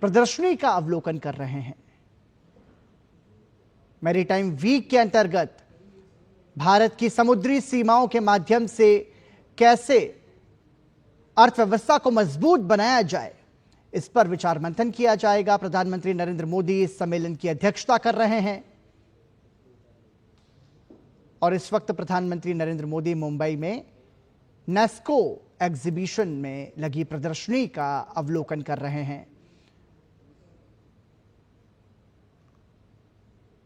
प्रदर्शनी का अवलोकन कर रहे हैं। मैरीटाइम वीक के अंतर्गत भारत की समुद्री सीमाओं के माध्यम से कैसे अर्थव्यवस्था को मजबूत बनाया जाए, इस पर विचार मंथन किया जाएगा। प्रधानमंत्री नरेंद्र मोदी इस सम्मेलन की अध्यक्षता कर रहे हैं और इस वक्त प्रधानमंत्री नरेंद्र मोदी मुंबई में नेस्को एग्जीबिशन में लगी प्रदर्शनी का अवलोकन कर रहे हैं।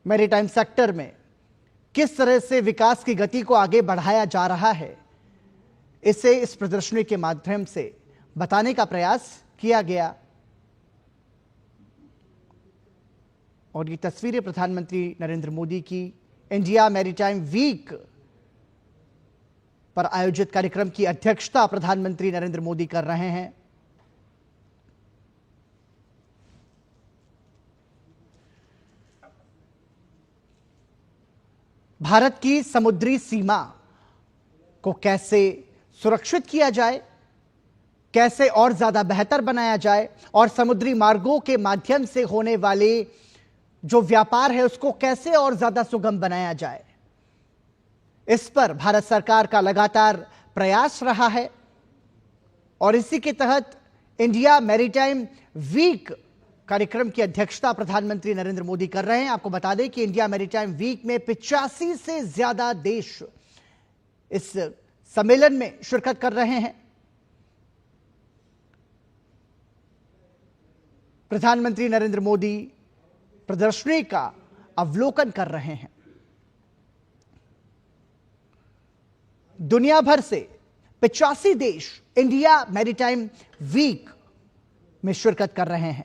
मैरीटाइम सेक्टर में किस तरह से विकास की गति को आगे बढ़ाया जा रहा है, इसे इस प्रदर्शनी के माध्यम से बताने का प्रयास किया गया। और ये तस्वीरें प्रधानमंत्री नरेंद्र मोदी की इंडिया मैरीटाइम वीक पर आयोजित कार्यक्रम की अध्यक्षता प्रधानमंत्री नरेंद्र मोदी कर रहे हैं। भारत की समुद्री सीमा को कैसे सुरक्षित किया जाए, कैसे और ज्यादा बेहतर बनाया जाए और समुद्री मार्गों के माध्यम से होने वाले जो व्यापार है उसको कैसे और ज्यादा सुगम बनाया जाए, इस पर भारत सरकार का लगातार प्रयास रहा है। और इसी के तहत इंडिया मैरीटाइम वीक कार्यक्रम की अध्यक्षता प्रधानमंत्री नरेंद्र मोदी कर रहे हैं। आपको बता दें कि इंडिया मैरीटाइम वीक में 85 से ज्यादा देश इस सम्मेलन में शिरकत कर रहे हैं। प्रधानमंत्री नरेंद्र मोदी प्रदर्शनी का अवलोकन कर रहे हैं। दुनिया भर से 85 देश इंडिया मैरीटाइम वीक में शिरकत कर रहे हैं।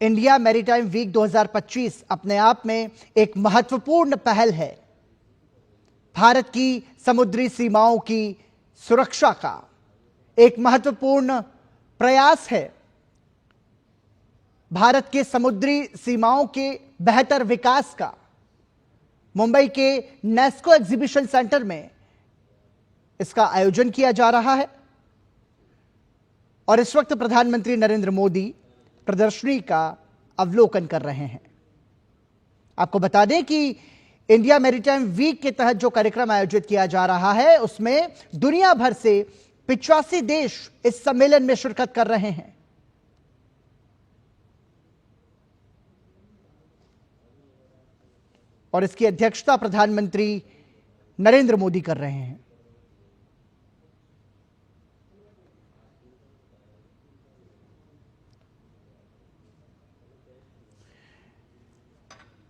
इंडिया मैरीटाइम वीक 2025 अपने आप में एक महत्वपूर्ण पहल है। भारत की समुद्री सीमाओं की सुरक्षा का एक महत्वपूर्ण प्रयास है। भारत के समुद्री सीमाओं के बेहतर विकास का मुंबई के नेस्को एग्जीबिशन सेंटर में इसका आयोजन किया जा रहा है और इस वक्त प्रधानमंत्री नरेंद्र मोदी प्रदर्शनी का अवलोकन कर रहे हैं। आपको बता दें कि इंडिया मैरीटाइम वीक के तहत जो कार्यक्रम आयोजित किया जा रहा है उसमें दुनिया भर से 85 देश इस सम्मेलन में शिरकत कर रहे हैं। और इसकी अध्यक्षता प्रधानमंत्री नरेंद्र मोदी कर रहे हैं।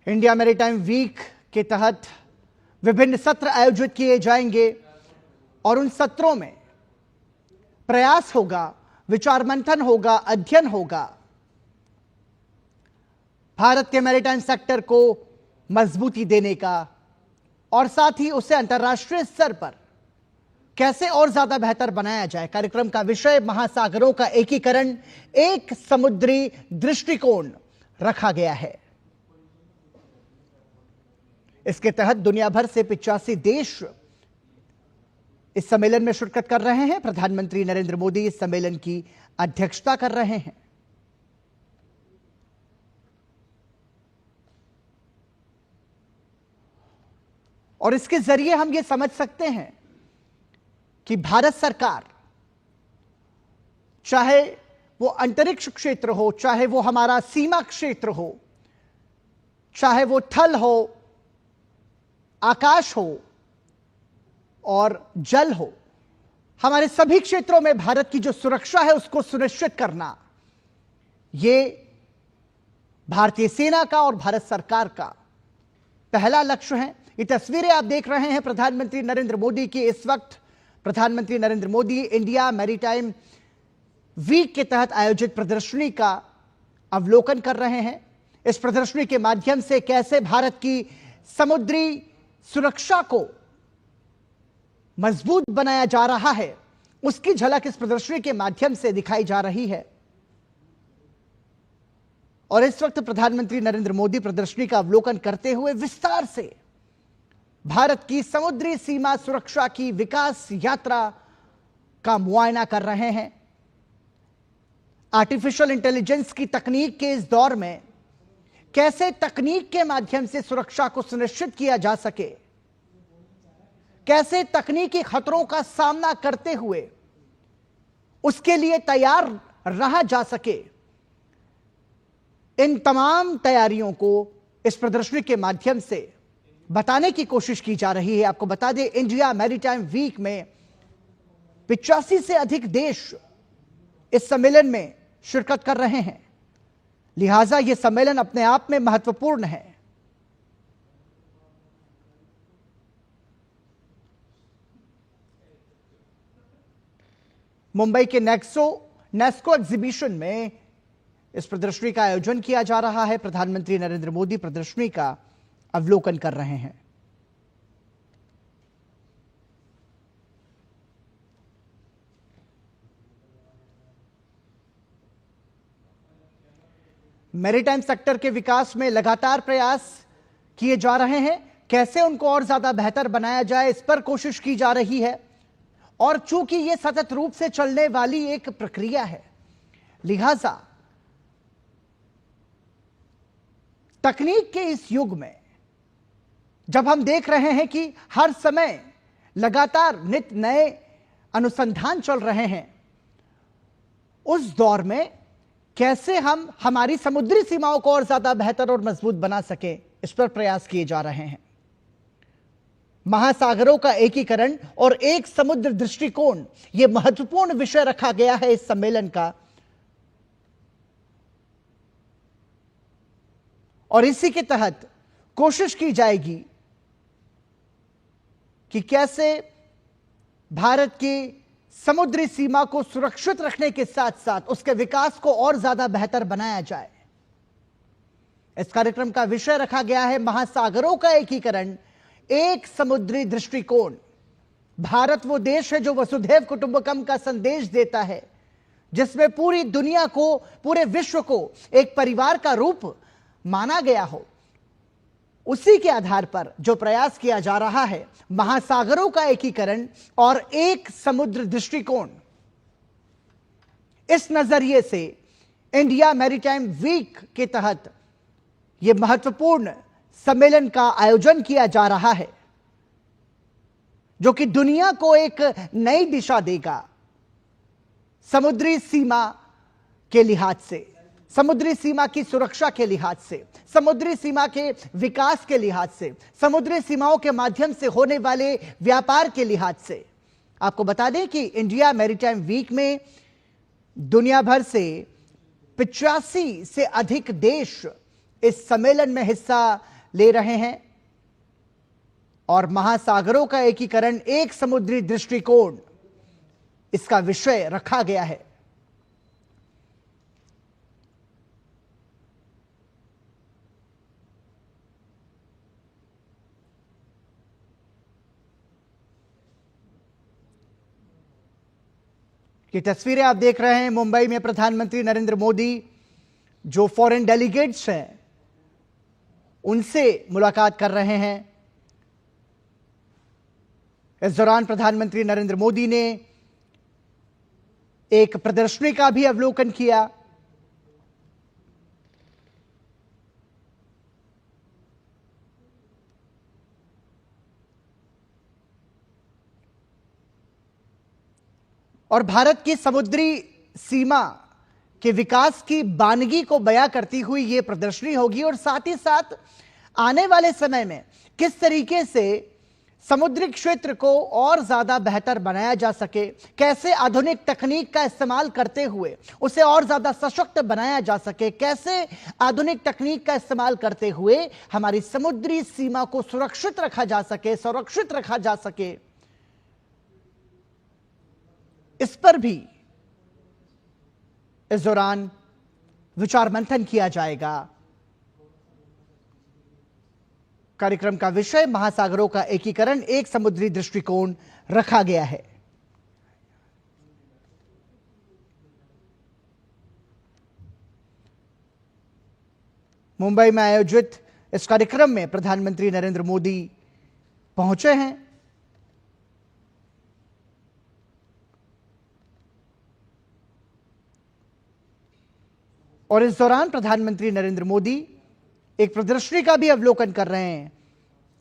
इंडिया मैरीटाइम वीक के तहत विभिन्न सत्र आयोजित किए जाएंगे और उन सत्रों में प्रयास होगा, विचार मंथन होगा, अध्ययन होगा। भारत के मैरीटाइम सेक्टर को मजबूती देने का और साथ ही उसे अंतर्राष्ट्रीय स्तर पर कैसे और ज्यादा बेहतर बनाया जाए। कार्यक्रम का विषय महासागरों का एकीकरण, एक समुद्री दृष्टिकोण रखा गया है। इसके तहत दुनिया भर से 85 देश इस सम्मेलन में शिरकत कर रहे हैं। प्रधानमंत्री नरेंद्र मोदी इस सम्मेलन की अध्यक्षता कर रहे हैं। और इसके जरिए हम यह समझ सकते हैं कि भारत सरकार, चाहे वो अंतरिक्ष क्षेत्र हो, चाहे वो हमारा सीमा क्षेत्र हो, चाहे वो थल हो, आकाश हो और जल हो, हमारे सभी क्षेत्रों में भारत की जो सुरक्षा है उसको सुनिश्चित करना, यह भारतीय सेना का और भारत सरकार का पहला लक्ष्य है। ये तस्वीरें आप देख रहे हैं प्रधानमंत्री नरेंद्र मोदी की। इस वक्त प्रधानमंत्री Narendra Modi India maritime week के तहत आयोजित प्रदर्शनी का अवलोकन कर रहे हैं। इस प्रदर्शनी के माध्यम से कैसे भारत की समुद्री सुरक्षा को मजबूत बनाया जा रहा है, उसकी झलक इस प्रदर्शनी के माध्यम से दिखाई जा रही है। और इस वक्त प्रधानमंत्री नरेंद्र मोदी प्रदर्शनी का अवलोकन करते हुए विस्तार से भारत की समुद्री सीमा सुरक्षा की विकास यात्रा का मुआयना कर रहे हैं। आर्टिफिशियल इंटेलिजेंस की तकनीक के इस दौर में कैसे तकनीक के माध्यम से सुरक्षा को सुनिश्चित किया जा सके, कैसे तकनीकी खतरों का सामना करते हुए उसके लिए तैयार रहा जा सके, इन तमाम तैयारियों को इस प्रदर्शनी के माध्यम से बताने की कोशिश की जा रही है। आपको बता दें, इंडिया मैरीटाइम वीक में 85 से अधिक देश इस सम्मेलन में शिरकत कर रहे हैं, लिहाजा यह सम्मेलन अपने आप में महत्वपूर्ण है। मुंबई के नेस्को एग्जीबिशन में इस प्रदर्शनी का आयोजन किया जा रहा है। प्रधानमंत्री नरेंद्र मोदी प्रदर्शनी का अवलोकन कर रहे हैं। मैरीटाइम सेक्टर के विकास में लगातार प्रयास किए जा रहे हैं। कैसे उनको और ज्यादा बेहतर बनाया जाए, इस पर कोशिश की जा रही है। और चूंकि यह सतत रूप से चलने वाली एक प्रक्रिया है, लिहाजा तकनीक के इस युग में जब हम देख रहे हैं कि हर समय लगातार नित नए अनुसंधान चल रहे हैं, उस दौर में कैसे हम हमारी समुद्री सीमाओं को और ज्यादा बेहतर और मजबूत बना सके, इस पर प्रयास किए जा रहे हैं। महासागरों का एकीकरण और एक समुद्र दृष्टिकोण, यह महत्वपूर्ण विषय रखा गया है इस सम्मेलन का। और इसी के तहत कोशिश की जाएगी कि कैसे भारत की समुद्री सीमा को सुरक्षित रखने के साथ साथ उसके विकास को और ज्यादा बेहतर बनाया जाए। इस कार्यक्रम का विषय रखा गया है महासागरों का एकीकरण, एक समुद्री दृष्टिकोण। भारत वो देश है जो वसुधैव कुटुंबकम का संदेश देता है, जिसमें पूरी दुनिया को, पूरे विश्व को एक परिवार का रूप माना गया हो। उसी के आधार पर जो प्रयास किया जा रहा है, महासागरों का एकीकरण और एक समुद्र दृष्टिकोण, इस नजरिए से इंडिया मैरीटाइम वीक के तहत यह महत्वपूर्ण सम्मेलन का आयोजन किया जा रहा है, जो कि दुनिया को एक नई दिशा देगा समुद्री सीमा के लिहाज से, समुद्री सीमा की सुरक्षा के लिहाज से, समुद्री सीमा के विकास के लिहाज से, समुद्री सीमाओं के माध्यम से होने वाले व्यापार के लिहाज से। आपको बता दें कि इंडिया मैरीटाइम वीक में दुनिया भर से 85 से अधिक देश इस सम्मेलन में हिस्सा ले रहे हैं और महासागरों का एकीकरण, एक समुद्री दृष्टिकोण, इसका विषय रखा गया है। ये तस्वीरें आप देख रहे हैं, मुंबई में प्रधानमंत्री नरेंद्र मोदी जो फॉरेन डेलीगेट्स हैं उनसे मुलाकात कर रहे हैं। इस दौरान प्रधानमंत्री नरेंद्र मोदी ने एक प्रदर्शनी का भी अवलोकन किया। और भारत की समुद्री सीमा के विकास की बानगी को बयां करती हुई यह प्रदर्शनी होगी और साथ ही साथ आने वाले समय में किस तरीके से समुद्री क्षेत्र को और ज्यादा बेहतर बनाया जा सके, कैसे आधुनिक तकनीक का इस्तेमाल करते हुए उसे और ज्यादा सशक्त बनाया जा सके, कैसे आधुनिक तकनीक का इस्तेमाल करते हुए हमारी समुद्री सीमा को सुरक्षित रखा जा सके, संरक्षित रखा जा सके, इस पर भी इस दौरान विचार मंथन किया जाएगा। कार्यक्रम का विषय महासागरों का एकीकरण, एक समुद्री दृष्टिकोण रखा गया है। मुंबई में आयोजित इस कार्यक्रम में प्रधानमंत्री नरेंद्र मोदी पहुंचे हैं। और इस दौरान प्रधानमंत्री नरेंद्र मोदी एक प्रदर्शनी का भी अवलोकन कर रहे हैं।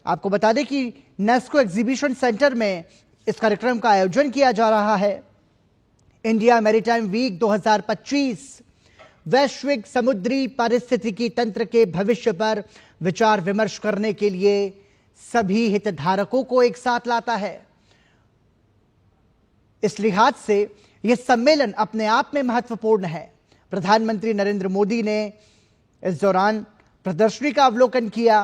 आपको बता दें कि नेस्को एग्जीबिशन सेंटर में इस कार्यक्रम का आयोजन किया जा रहा है। इंडिया मैरीटाइम वीक 2025 वैश्विक समुद्री पारिस्थितिकी तंत्र के भविष्य पर विचार विमर्श करने के लिए सभी हितधारकों को एक साथ लाता है। इस लिहाज से यह सम्मेलन अपने आप में महत्वपूर्ण है। प्रधानमंत्री नरेंद्र मोदी ने इस दौरान प्रदर्शनी का अवलोकन किया।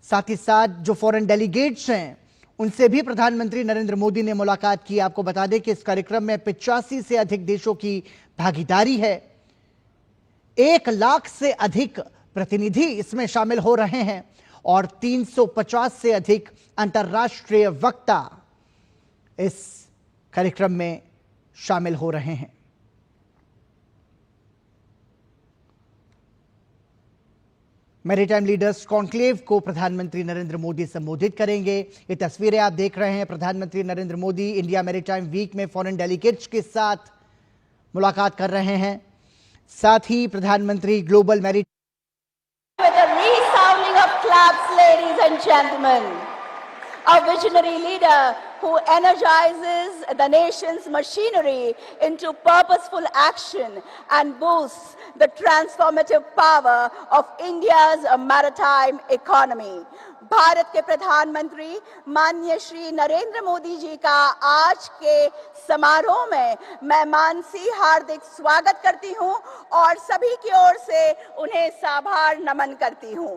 साथ ही साथ जो फॉरेन डेलीगेट्स हैं उनसे भी प्रधानमंत्री नरेंद्र मोदी ने मुलाकात की। आपको बता दें कि इस कार्यक्रम में 85 से अधिक देशों की भागीदारी है। 1 लाख से अधिक प्रतिनिधि इसमें शामिल हो रहे हैं और 350 से अधिक अंतर्राष्ट्रीय वक्ता इस कार्यक्रम में शामिल हो रहे हैं। मैरीटाइम लीडर्स कॉन्क्लेव को प्रधानमंत्री नरेंद्र मोदी संबोधित करेंगे। ये तस्वीरें आप देख रहे हैं। प्रधानमंत्री Narendra Modi India maritime week में फॉरेन डेलीगेट्स के साथ मुलाकात कर रहे हैं। साथ ही प्रधानमंत्री global maritime with a resounding of claps, ladies and gentlemen, a visionary leader who energizes the nation's machinery into purposeful action and boosts the transformative power of India's maritime economy. Bharat के प्रधानमंत्री माननीय श्री नरेंद्र मोदी जी का आज के समारोह में मैं मानसी हार्दिक स्वागत करती हूं और सभी की ओर से उन्हें साभार नमन करती हूं।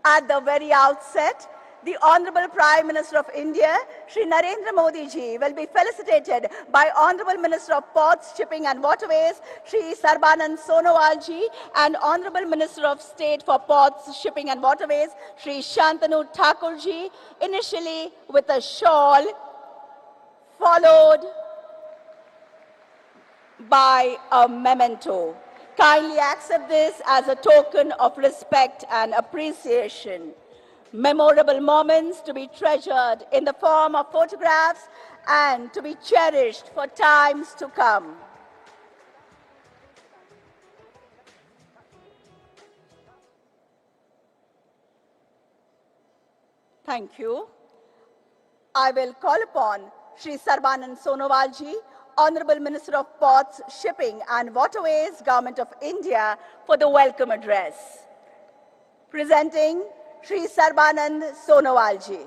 At the very outset, the Honorable Prime Minister of India, Shri Narendra Modi ji, will be felicitated by Honorable Minister of Ports, Shipping and Waterways, Shri Sarbanand Sonowal ji, and Honorable Minister of State for Ports, Shipping and Waterways, Shri Shantanu Thakur ji, initially with a shawl, followed by a memento. Kindly accept this as a token of respect and appreciation. Memorable moments to be treasured in the form of photographs and to be cherished for times to come. Thank you. I will call upon Shri Sarbanand Sonowal ji, Honorable Minister of Ports, Shipping and Waterways, Government of India, for the welcome address. Presenting Shri Sarbanand Sonowal ji.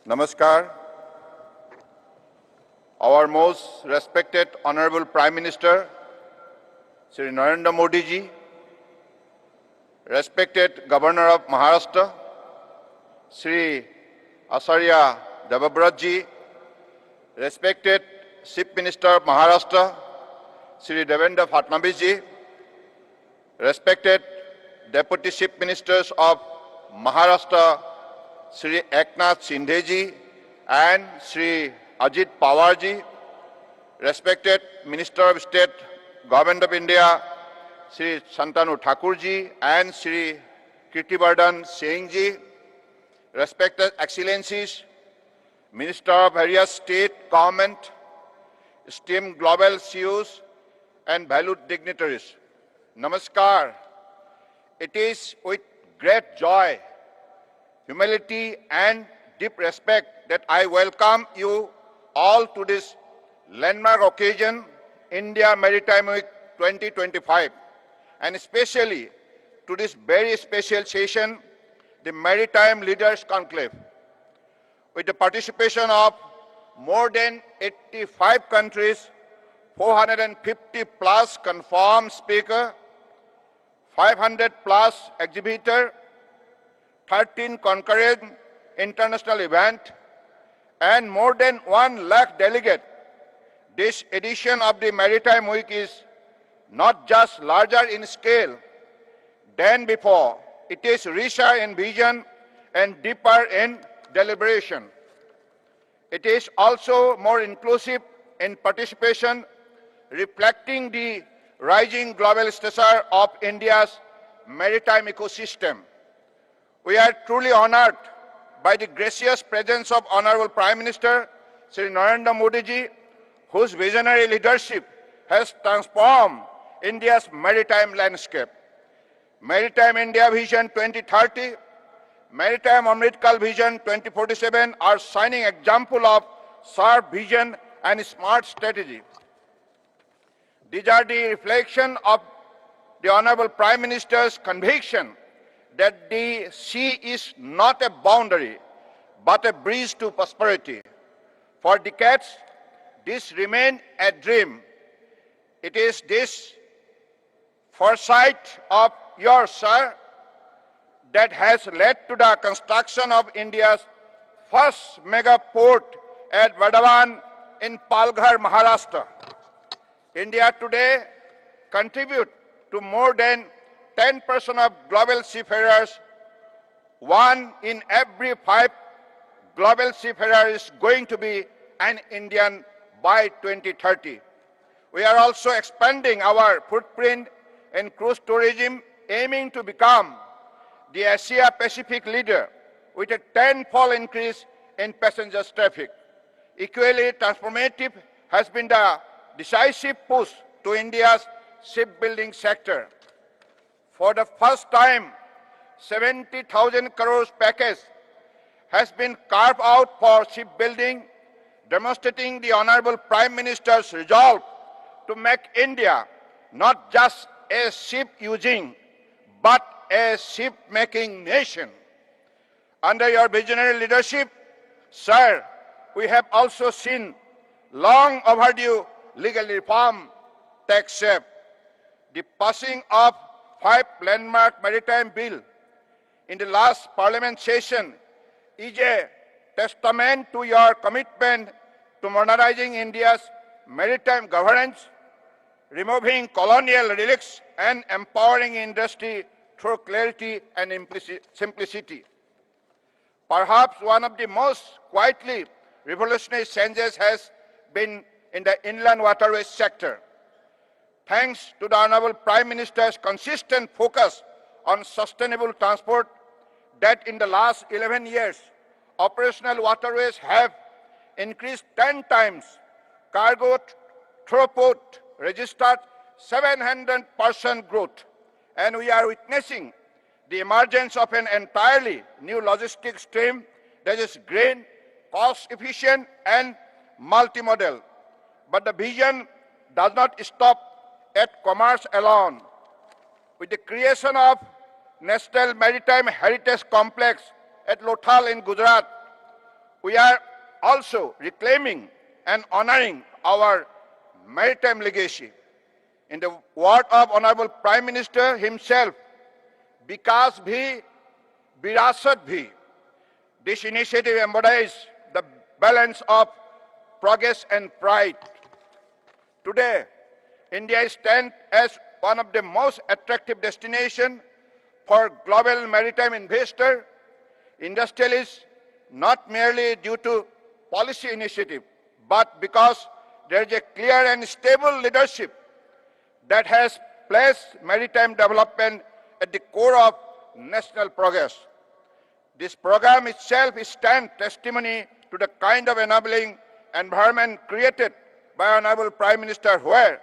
Namaskar. Our most respected Honorable Prime Minister, Shri Narendra Modi ji, respected Governor of Maharashtra, Shri Acharya Devabrat ji, respected Chief Minister of Maharashtra, Shri Devendra Fadnavis ji, respected Deputy Chief Ministers of Maharashtra, Shri Eknath Shinde ji and Shri Ajit Pawar ji, respected Minister of State, Government of India, Shri Shantanu Thakur ji and Shri Kirtivardhan Singh ji, respected Excellencies, Minister of various state government, esteemed global CEOs and valued dignitaries. Namaskar. It is with great joy, humility and deep respect that I welcome you all to this landmark occasion, India Maritime Week 2025, and especially to this very special session, the Maritime Leaders Conclave. With the participation of more than 85 countries, 450 plus confirmed speakers, 500 plus exhibitors, 13 concurrent international events, and more than 1 lakh delegates. This edition of the Maritime Week is not just larger in scale than before, it is richer in vision and deeper in deliberation. It is also more inclusive in participation, reflecting the rising global stature of India's maritime ecosystem. We are truly honored by the gracious presence of Honorable Prime Minister Sri Narendra Modi ji, whose visionary leadership has transformed India's maritime landscape. Maritime India Vision 2030, Maritime Amritkal Vision 2047 are shining example of sharp vision and smart strategy. These are the reflection of the Honorable Prime Minister's conviction that the sea is not a boundary, but a bridge to prosperity. For decades, this remained a dream. It is this foresight of yours, sir, that has led to the construction of India's first mega port at Vadavan in Palghar, Maharashtra. India today contributes to more than 10% of global seafarers. 1 in every 5 global seafarers is going to be an Indian by 2030. We are also expanding our footprint in cruise tourism, aiming to become the Asia-Pacific leader with a 10-fold increase in passengers traffic. Equally transformative has been the decisive push to India's shipbuilding sector. For the first time, 70,000 crores package has been carved out for shipbuilding, demonstrating the Honorable Prime Minister's resolve to make India not just a ship-using, but a ship-making nation. Under your visionary leadership, sir, we have also seen long overdue legal reform take shape. The passing of 5 landmark maritime bill in the last parliament session is a testament to your commitment to modernizing India's maritime governance, removing colonial relics and empowering industry through clarity and simplicity. Perhaps one of the most quietly revolutionary changes has been in the inland waterways sector. Thanks to the Honorable Prime Minister's consistent focus on sustainable transport, that in the last 11 years, operational waterways have increased 10 times. Cargo throughput registered 700% growth. And we are witnessing the emergence of an entirely new logistics stream that is green, cost-efficient, and multimodal. But the vision does not stop at commerce alone. With the creation of National Maritime Heritage Complex at Lothal in Gujarat, we are also reclaiming and honoring our maritime legacy. In the word of Honorable Prime Minister himself, Vikas Bhi, Virasat Bhi. This initiative embodies the balance of progress and pride. Today, India stands as one of the most attractive destinations for global maritime investors, industrialists, not merely due to policy initiative, but because there is a clear and stable leadership that has placed maritime development at the core of national progress. This program itself stands testimony to the kind of enabling environment created by Honorable Prime Minister, where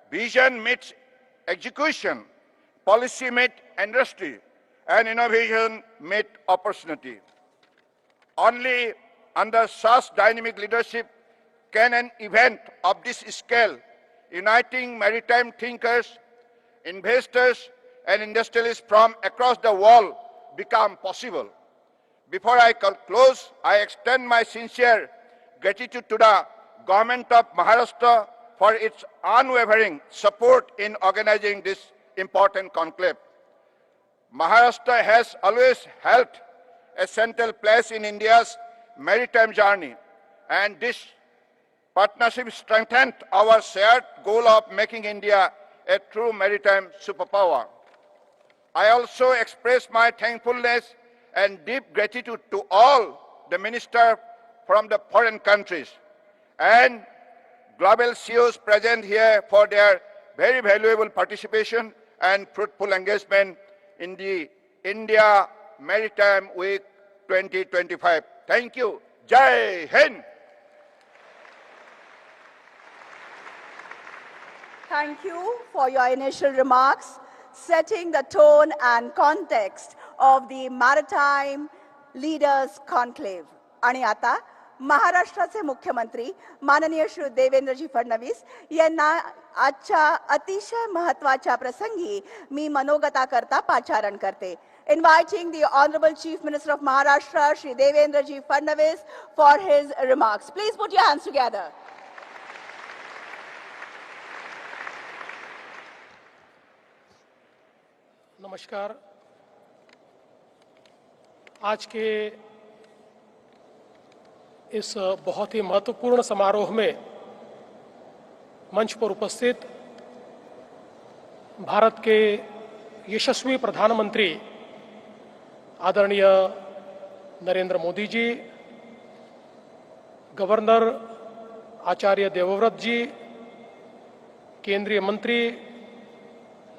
vision meets execution, policy meets industry, and innovation meets opportunity. Only under such dynamic leadership can an event of this scale, uniting maritime thinkers, investors, and industrialists from across the world, become possible. Before I close, I extend my sincere gratitude to the Government of Maharashtra for its unwavering support in organizing this important conclave. Maharashtra has always held a central place in India's maritime journey, and this partnership strengthened our shared goal of making India a true maritime superpower. I also express my thankfulness and deep gratitude to all the ministers from the foreign countries, and global CEOs present here for their very valuable participation and fruitful engagement in the India Maritime Week 2025. Thank you. Jai Hind. Thank you for your initial remarks, setting the tone and context of the Maritime Leaders Conclave. आणि आता महाराष्ट्राचे मुख्यमंत्री माननीय श्री देवेंद्रजी फडणवीस यांना आजच्या अतिशय महत्त्वाच्या प्रसंगी मी मनोगताकरता पाचारण करते. Inviting the Honorable Chief Minister of Maharashtra, Shri Devendraji Fadnavis, for his remarks. Please put your hands together. नमस्कार। आज के इस बहुत ही महत्वपूर्ण समारोह में मंच पर उपस्थित भारत के यशस्वी प्रधानमंत्री आदरणीय नरेंद्र मोदी जी, गवर्नर आचार्य देवव्रत जी, केंद्रीय मंत्री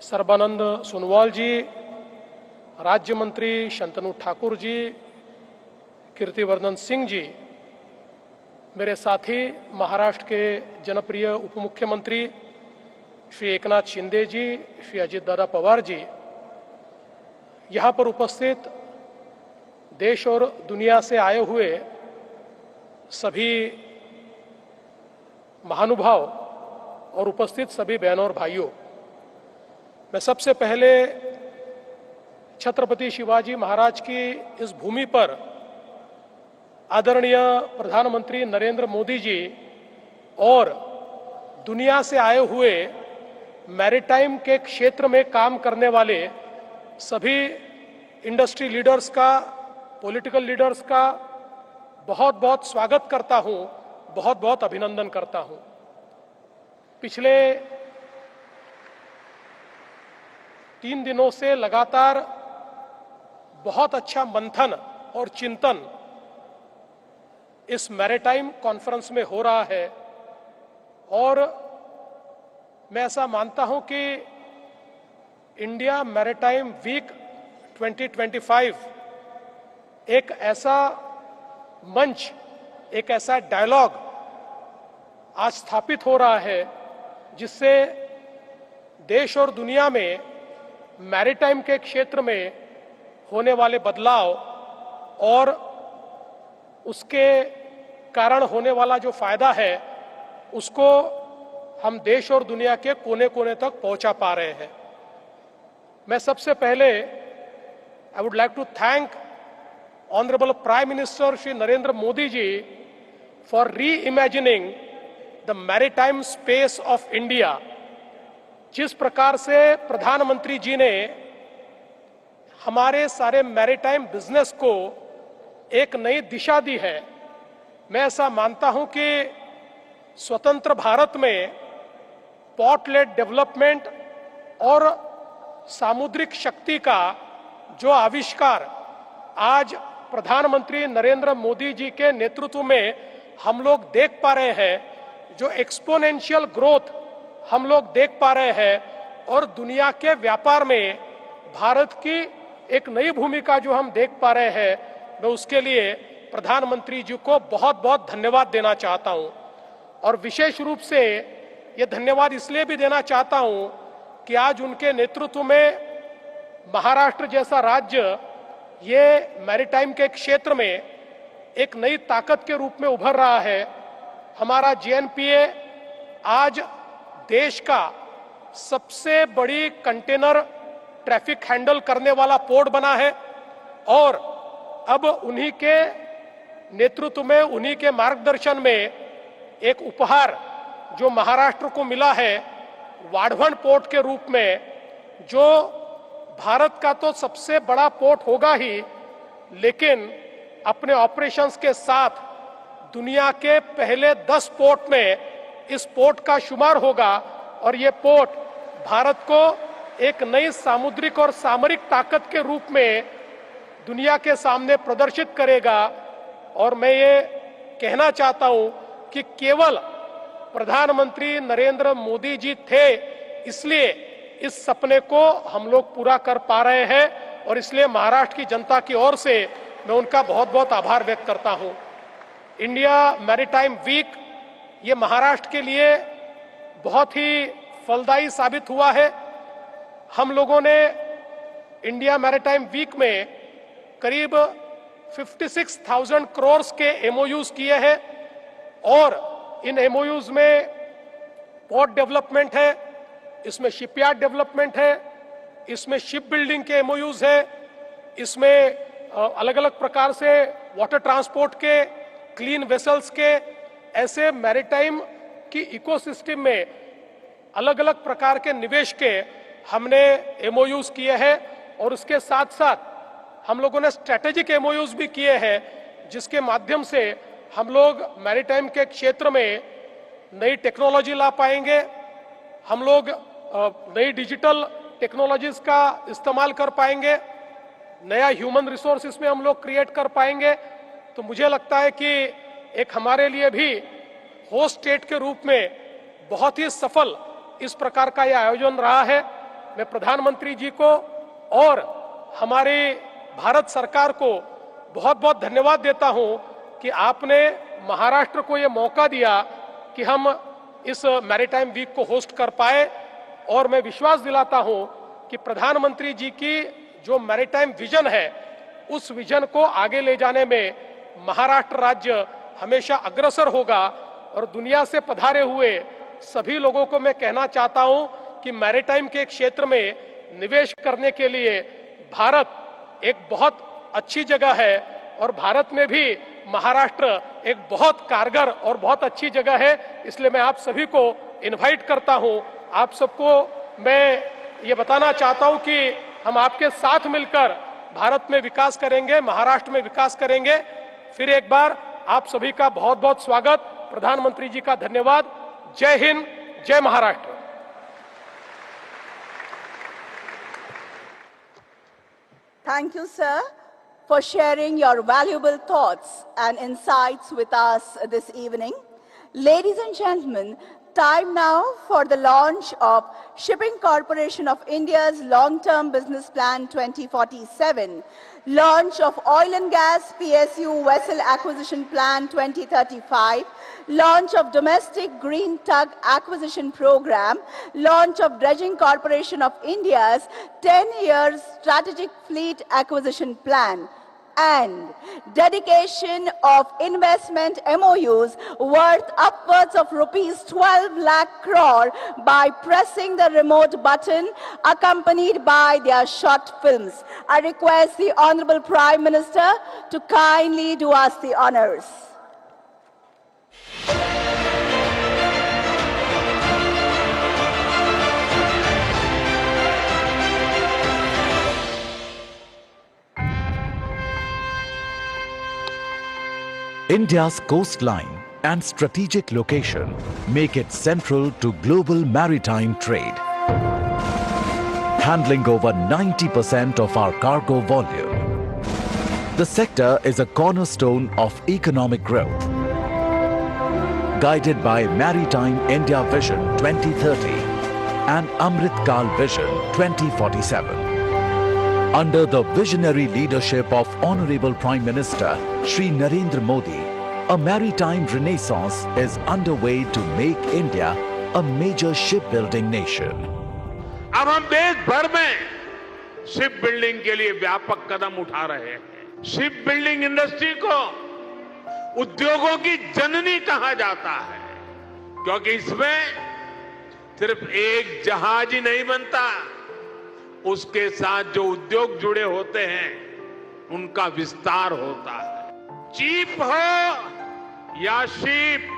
सर्बानंद सोनोवाल जी, राज्य मंत्री शंतनु ठाकुर जी, कीर्तिवर्धन सिंह जी, मेरे साथी महाराष्ट्र के जनप्रिय उप मुख्यमंत्री श्री एकनाथ शिंदे जी, श्री अजित दादा पवार जी, यहाँ पर उपस्थित देश और दुनिया से आए हुए सभी महानुभाव और उपस्थित सभी बहनों और भाइयों, मैं सबसे पहले छत्रपति शिवाजी महाराज की इस भूमि पर आदरणीय प्रधानमंत्री नरेंद्र मोदी जी और दुनिया से आए हुए मैरीटाइम के क्षेत्र में काम करने वाले सभी इंडस्ट्री लीडर्स का, पॉलिटिकल लीडर्स का बहुत बहुत स्वागत करता हूं, बहुत बहुत अभिनंदन करता हूं। पिछले 3 दिनों से लगातार बहुत अच्छा मंथन और चिंतन इस मैरीटाइम कॉन्फ्रेंस में हो रहा है और मैं ऐसा मानता हूं कि इंडिया मैरीटाइम वीक 2025 एक ऐसा मंच, एक ऐसा डायलॉग आज स्थापित हो रहा है जिससे देश और दुनिया में मैरीटाइम के क्षेत्र में होने वाले बदलाव और उसके कारण होने वाला जो फायदा है उसको हम देश और दुनिया के कोने कोने तक पहुंचा पा रहे हैं। मैं सबसे पहले I would like to thank honourable prime minister Shri Narendra Modi ji for reimagining the maritime space of India. जिस प्रकार से प्रधानमंत्री जी ने हमारे सारे मैरीटाइम बिजनेस को एक नई दिशा दी है, मैं ऐसा मानता हूं कि स्वतंत्र भारत में पोर्ट लेड डेवलपमेंट और सामुद्रिक शक्ति का जो आविष्कार आज प्रधानमंत्री नरेंद्र मोदी जी के नेतृत्व में हम लोग देख पा रहे हैं, जो एक्सपोनेंशियल ग्रोथ हम लोग देख पा रहे हैं और दुनिया के व्यापार में भारत की एक नई भूमिका जो हम देख पा रहे हैं, मैं उसके लिए प्रधानमंत्री जी को बहुत बहुत धन्यवाद देना चाहता हूं। और विशेष रूप से ये धन्यवाद इसलिए भी देना चाहता हूं कि आज उनके नेतृत्व में महाराष्ट्र जैसा राज्य ये मैरीटाइम के क्षेत्र में एक नई ताकत के रूप में उभर रहा है। हमारा जेएनपीए आज देश का सबसे बड़ी कंटेनर ट्रैफिक हैंडल करने वाला पोर्ट बना है और अब उन्हीं के नेतृत्व में, उन्हीं के मार्गदर्शन में एक उपहार जो महाराष्ट्र को मिला है वाढवण पोर्ट के रूप में, जो भारत का तो सबसे बड़ा पोर्ट होगा ही, लेकिन अपने ऑपरेशंस के साथ दुनिया के पहले 10 पोर्ट में इस पोर्ट का शुमार होगा और ये पोर्ट भारत को एक नई सामुद्रिक और सामरिक ताकत के रूप में दुनिया के सामने प्रदर्शित करेगा। और मैं ये कहना चाहता हूं कि केवल प्रधानमंत्री नरेंद्र मोदी जी थे इसलिए इस सपने को हम लोग पूरा कर पा रहे हैं और इसलिए महाराष्ट्र की जनता की ओर से मैं उनका बहुत बहुत आभार व्यक्त करता हूं। इंडिया मैरीटाइम वीक ये महाराष्ट्र के लिए बहुत ही फलदायी साबित हुआ है। हम लोगों ने इंडिया मैरीटाइम वीक में करीब 56,000 करोड़ के एमओयूज किए हैं और इन एमओयूज में पोर्ट डेवलपमेंट है, इसमें शिपयार्ड डेवलपमेंट है, इसमें शिप बिल्डिंग के एमओयूज है, इसमें अलग अलग प्रकार से वाटर ट्रांसपोर्ट के, क्लीन वेसल्स के, ऐसे मैरीटाइम की इकोसिस्टम में अलग अलग प्रकार के निवेश के हमने एमओयूज किए हैं और उसके साथ साथ हम लोगों ने स्ट्रेटेजिक एमओयूज भी किए हैं जिसके माध्यम से हम लोग मैरीटाइम के क्षेत्र में नई टेक्नोलॉजी ला पाएंगे, हम लोग नई डिजिटल टेक्नोलॉजीज का इस्तेमाल कर पाएंगे, नया ह्यूमन रिसोर्स इसमें हम लोग क्रिएट कर पाएंगे। तो मुझे लगता है कि एक हमारे लिए भी होस्ट स्टेट के रूप में बहुत ही सफल इस प्रकार का यह आयोजन रहा है। मैं प्रधानमंत्री जी को और हमारी भारत सरकार को बहुत बहुत धन्यवाद देता हूं कि आपने महाराष्ट्र को यह मौका दिया कि हम इस मैरीटाइम वीक को होस्ट कर पाए और मैं विश्वास दिलाता हूं कि प्रधानमंत्री जी की जो मैरीटाइम विजन है उस विजन को आगे ले जाने में महाराष्ट्र राज्य हमेशा अग्रसर होगा और दुनिया से पधारे हुए सभी लोगों को मैं कहना चाहता हूं कि मैरीटाइम के क्षेत्र में निवेश करने के लिए भारत एक बहुत अच्छी जगह है और भारत में भी महाराष्ट्र एक बहुत कारगर और बहुत अच्छी जगह है। इसलिए मैं आप सभी को इनवाइट करता हूं। आप सबको मैं ये बताना चाहता हूं कि हम आपके साथ मिलकर भारत में विकास करेंगे, महाराष्ट्र में विकास करेंगे। फिर एक बार आप सभी का बहुत बहुत स्वागत, प्रधानमंत्री जी का धन्यवाद। जय हिंद, जय Maharashtra. Thank you, sir, for sharing your valuable thoughts and insights with us this evening. Ladies and gentlemen, time now for the launch of Shipping Corporation of India's Long-Term Business Plan 2047, launch of Oil and Gas PSU Vessel Acquisition Plan 2035, launch of Domestic Green Tug Acquisition Program, launch of Dredging Corporation of India's 10-year Strategic Fleet Acquisition Plan, and dedication of investment MOUs worth upwards of rupees 12 lakh crore by pressing the remote button accompanied by their short films. I request the Honorable Prime Minister to kindly do us the honors. India's coastline and strategic location make it central to global maritime trade, handling over 90% of our cargo volume. The sector is a cornerstone of economic growth, guided by Maritime India Vision 2030 and Amrit Kal Vision 2047. Under the visionary leadership of Honorable Prime Minister Shri Narendra Modi, a maritime renaissance is underway to make India a major shipbuilding nation. अब हम देश भर में ship building के लिए व्यापक कदम उठा रहे हैं। शिप बिल्डिंग इंडस्ट्री को उद्योगों की जननी कहा जाता है, क्योंकि इसमें सिर्फ एक जहाज ही नहीं बनता, उसके साथ जो उद्योग जुड़े होते हैं उनका विस्तार होता है। चीप हो या शिप,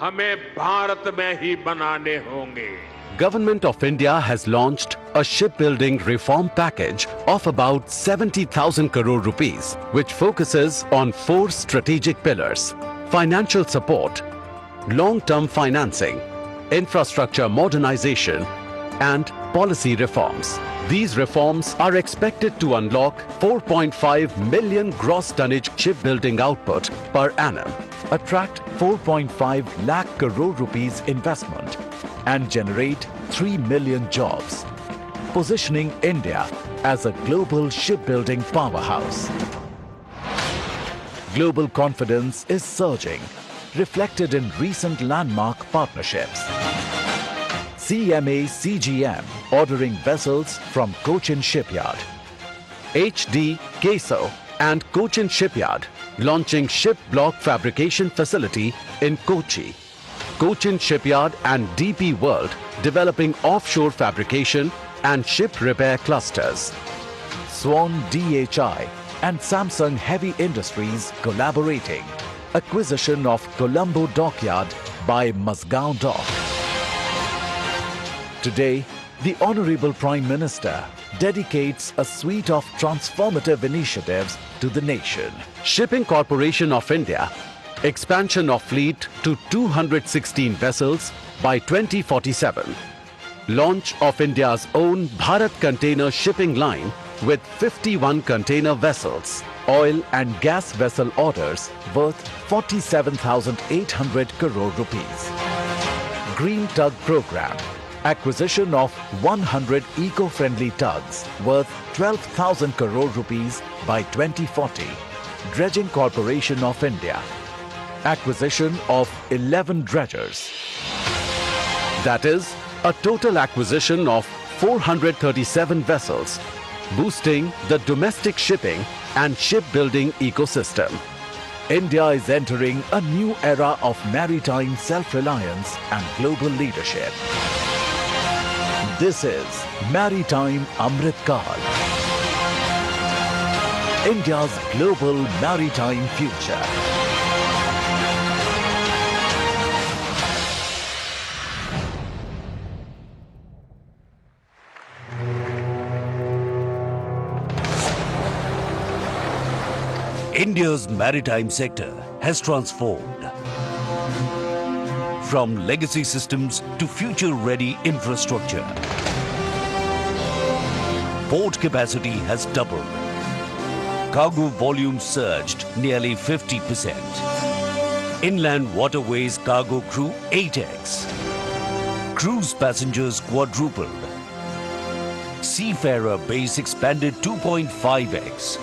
हमें भारत में ही बनाने होंगे। Government of India has launched a shipbuilding reform package of about 70,000 crore rupees, which focuses on 4 strategic pillars: financial support, long-term financing, infrastructure modernization, and policy reforms. These reforms are expected to unlock 4.5 million gross tonnage shipbuilding output per annum, attract 4.5 lakh crore rupees investment, and generate 3 million jobs, positioning India as a global shipbuilding powerhouse. Global confidence is surging, reflected in recent landmark partnerships. CMA CGM ordering vessels from Cochin Shipyard. HD Queso and Cochin Shipyard launching ship block fabrication facility in Kochi. Cochin Shipyard and DP World developing offshore fabrication and ship repair clusters. Swan DHI and Samsung Heavy Industries collaborating. Acquisition of Colombo Dockyard by Mazgaon Dock. Today, the Honorable Prime Minister dedicates a suite of transformative initiatives to the nation. Shipping Corporation of India, expansion of fleet to 216 vessels by 2047. Launch of India's own Bharat Container Shipping Line with 51 container vessels. Oil and gas vessel orders worth 47,800 crore rupees. Green Tug Program. Acquisition of 100 eco-friendly tugs worth 12,000 crore rupees by 2040. Dredging Corporation of India. Acquisition of 11 dredgers. That is, a total acquisition of 437 vessels, boosting the domestic shipping and shipbuilding ecosystem. India is entering a new era of maritime self-reliance and global leadership. This is Maritime Amrit Kaal, India's global maritime future. India's maritime sector has transformed from legacy systems to future-ready infrastructure. Port capacity has doubled. Cargo volume surged nearly 50%. Inland waterways cargo crew 8x. Cruise passengers quadrupled. Seafarer base expanded 2.5x.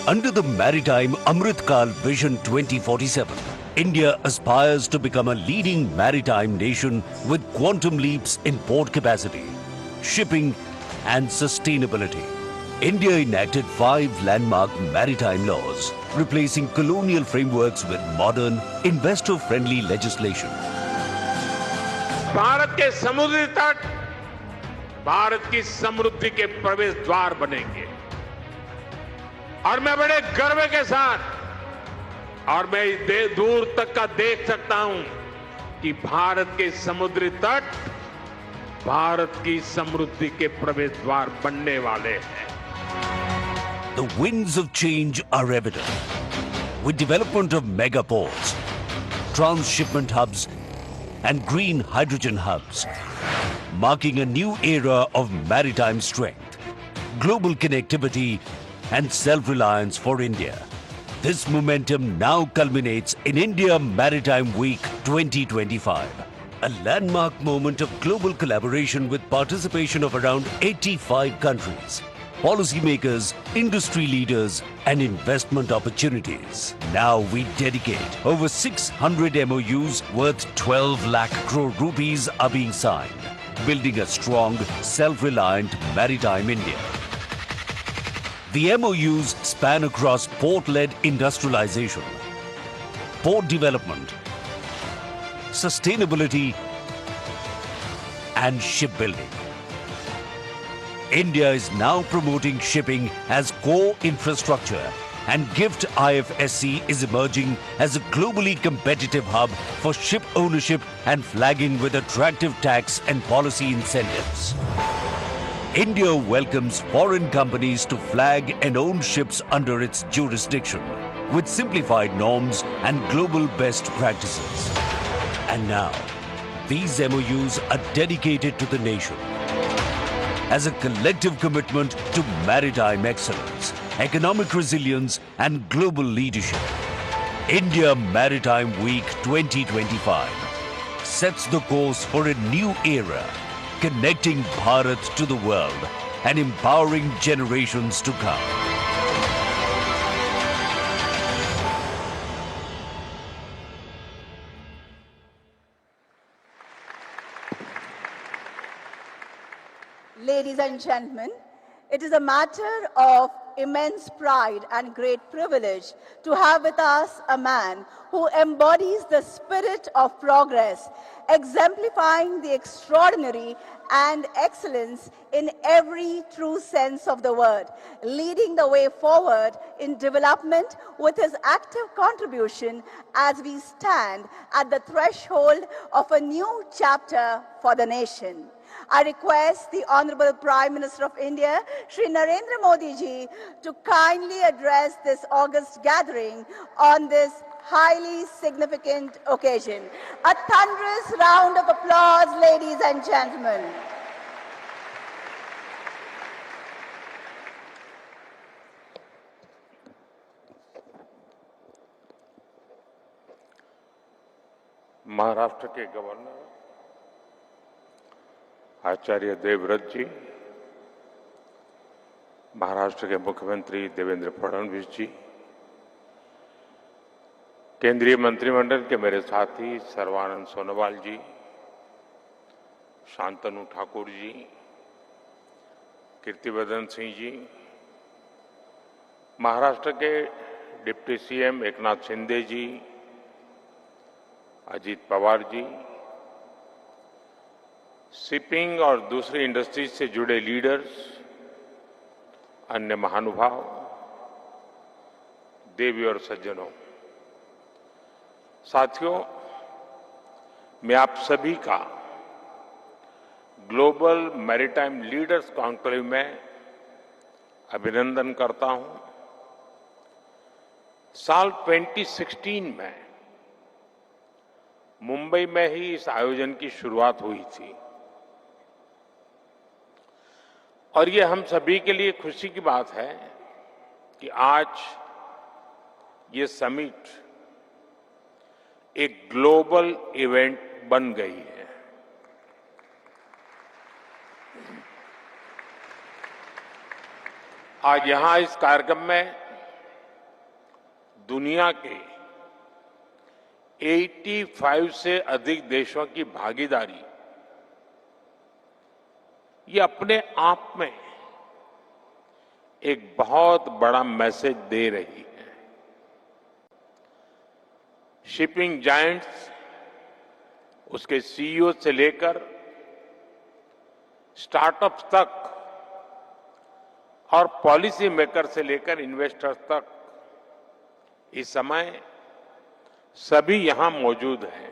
Under the Maritime Amrit Kaal Vision 2047, India aspires to become a leading maritime nation with quantum leaps in port capacity, shipping and sustainability. India enacted 5 landmark maritime laws, replacing colonial frameworks with modern, investor-friendly legislation. Bharat के समुद्री तट भारत की समृद्धि के प्रवेश द्वार बनेंगे और मैं बड़े गर्व के साथ और मैं दूर तक का देख सकता हूं कि भारत के समुद्री तट भारत की समृद्धि के प्रवेश द्वार बनने वाले हैं. The winds of change are evident. With development of mega ports, transshipment hubs, and green hydrogen hubs, marking a new era of maritime strength, global connectivity, and self-reliance for India. This momentum now culminates in India Maritime Week 2025, a landmark moment of global collaboration with participation of around 85 countries, policymakers, industry leaders, and investment opportunities. Now we dedicate over 600 MOUs worth 12 lakh crore rupees are being signed, building a strong, self-reliant maritime India. The MOUs span across port-led industrialization, port development, sustainability, and shipbuilding. India is now promoting shipping as core infrastructure, and GIFT IFSC is emerging as a globally competitive hub for ship ownership and flagging with attractive tax and policy incentives. India welcomes foreign companies to flag and own ships under its jurisdiction with simplified norms and global best practices. And now, these MOUs are dedicated to the nation, as a collective commitment to maritime excellence, economic resilience, and global leadership. India Maritime Week 2025 sets the course for a new era, connecting Bharat to the world and empowering generations to come. Ladies and gentlemen, it is a matter of immense pride and great privilege to have with us a man who embodies the spirit of progress, exemplifying the extraordinary and excellence in every true sense of the word, leading the way forward in development with his active contribution as we stand at the threshold of a new chapter for the nation. I request the Honorable Prime Minister of India, Shri Narendra Modi ji, to kindly address this august gathering on this highly significant occasion. A thunderous round of applause, ladies and gentlemen. Maharashtra के governor Acharya Devvrat जी, महाराष्ट्र के मुख्यमंत्री देवेंद्र फडणवीस जी, केंद्रीय मंत्रिमंडल के मेरे साथी सर्बानंद सोनोवाल जी, शांतनु ठाकुर जी, कीर्तिवर्धन सिंह जी, महाराष्ट्र के deputy CM Eknath Shinde जी, Ajit Pawar ji, shipping और दूसरी इंडस्ट्रीज से जुड़े लीडर्स, अन्य महानुभाव, देवी और सज्जनों, साथियों, मैं आप सभी का ग्लोबल मैरीटाइम लीडर्स कॉन्क्लेव में अभिनंदन करता हूं। साल 2016 में मुंबई में ही इस आयोजन की शुरुआत हुई थी और ये हम सभी के लिए खुशी की बात है कि आज ये समिट एक ग्लोबल इवेंट बन गई है। आज यहां इस कार्यक्रम में दुनिया के 85 से अधिक देशों की भागीदारी ये अपने आप में एक बहुत बड़ा मैसेज दे रही है। शिपिंग जायंट्स, उसके सीईओ से लेकर स्टार्टअप्स तक और पॉलिसी मेकर से लेकर इन्वेस्टर्स तक इस समय सभी यहां मौजूद हैं।